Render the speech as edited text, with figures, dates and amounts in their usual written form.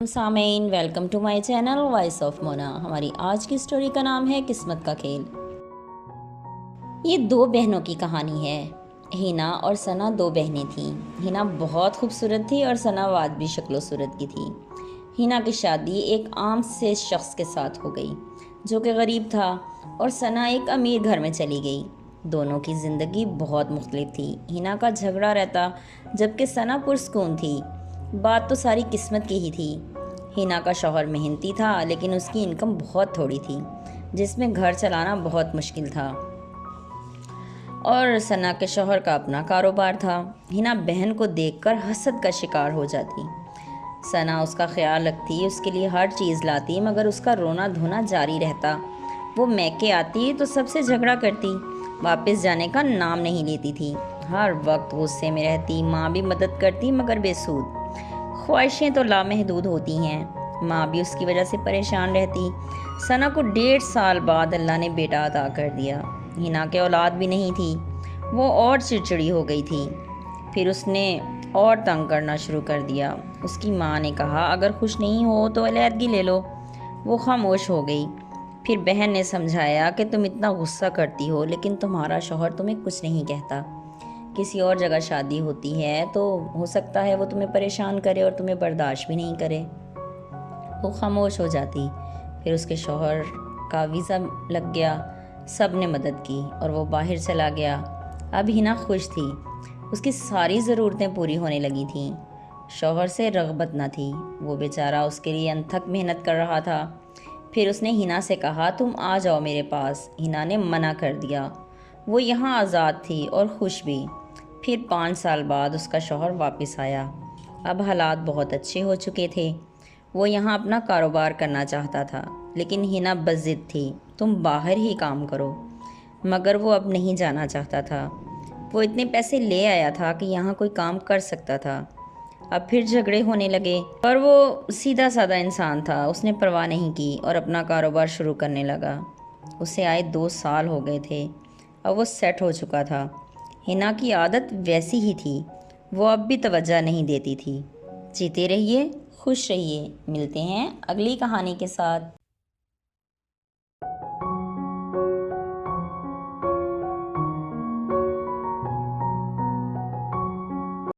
سامعین، welcome to my channel voice of Mona. ہماری آج کی سٹوری کا نام ہے قسمت کا کھیل۔ یہ دو بہنوں کی کہانی ہے۔ ہینا اور ثنا دو بہنیں تھیں۔ ہینا بہت خوبصورت تھی اور ثنا واجبی شکل و صورت کی تھی۔ ہینا کی شادی ایک عام سے شخص کے ساتھ ہو گئی جو کہ غریب تھا، اور ثنا ایک امیر گھر میں چلی گئی۔ دونوں کی زندگی بہت مختلف تھی۔ ہینا کا جھگڑا رہتا جبکہ ثنا پرسکون تھی۔ بات تو ساری قسمت کی ہی تھی۔ ہینا کا شوہر محنتی تھا لیکن اس کی انکم بہت تھوڑی تھی، جس میں گھر چلانا بہت مشکل تھا، اور ثنا کے شوہر کا اپنا کاروبار تھا۔ ہینا بہن کو دیکھ کر حسد کا شکار ہو جاتی۔ ثنا اس کا خیال رکھتی، اس کے لیے ہر چیز لاتی، مگر اس کا رونا دھونا جاری رہتا۔ وہ میکے آتی تو سب سے جھگڑا کرتی، واپس جانے کا نام نہیں لیتی تھی۔ ہر وقت غصے میں رہتی۔ ماں بھی مدد کرتی مگر بے سود۔ خواہشیں تو لامحدود ہوتی ہیں، ماں بھی اس کی وجہ سے پریشان رہتی۔ ثنا کو 1.5 سال بعد اللہ نے بیٹا عطا کر دیا۔ ہینا کے اولاد بھی نہیں تھی۔ وہ اور چڑچڑی ہو گئی تھی۔ پھر اس نے اور تنگ کرنا شروع کر دیا۔ اس کی ماں نے کہا اگر خوش نہیں ہو تو علیحدگی لے لو۔ وہ خاموش ہو گئی۔ پھر بہن نے سمجھایا کہ تم اتنا غصہ کرتی ہو لیکن تمہارا شوہر تمہیں کچھ نہیں کہتا۔ کسی اور جگہ شادی ہوتی ہے تو ہو سکتا ہے وہ تمہیں پریشان کرے اور تمہیں برداشت بھی نہیں کرے۔ وہ خاموش ہو جاتی۔ پھر اس کے شوہر کا ویزا لگ گیا۔ سب نے مدد کی اور وہ باہر چلا گیا۔ اب ہینا خوش تھی۔ اس کی ساری ضرورتیں پوری ہونے لگی تھیں۔ شوہر سے رغبت نہ تھی۔ وہ بیچارہ اس کے لیے انتھک محنت کر رہا تھا۔ پھر اس نے ہینا سے کہا تم آ جاؤ میرے پاس۔ ہینا نے منع کر دیا۔ وہ یہاں آزاد تھی اور خوش بھی۔ پھر 5 سال بعد اس کا شوہر واپس آیا۔ اب حالات بہت اچھے ہو چکے تھے۔ وہ یہاں اپنا کاروبار کرنا چاہتا تھا لیکن ہینا بضد تھی، تم باہر ہی کام کرو، مگر وہ اب نہیں جانا چاہتا تھا۔ وہ اتنے پیسے لے آیا تھا کہ یہاں کوئی کام کر سکتا تھا۔ اب پھر جھگڑے ہونے لگے، پر وہ سیدھا سادہ انسان تھا، اس نے پرواہ نہیں کی اور اپنا کاروبار شروع کرنے لگا۔ اسے آئے 2 سال ہو گئے تھے۔ اب وہ سیٹ ہو چکا تھا۔ ہینا کی عادت ویسی ہی تھی، وہ اب بھی توجہ نہیں دیتی تھی۔ جیتے رہیے، خوش رہیے۔ ملتے ہیں اگلی کہانی کے ساتھ۔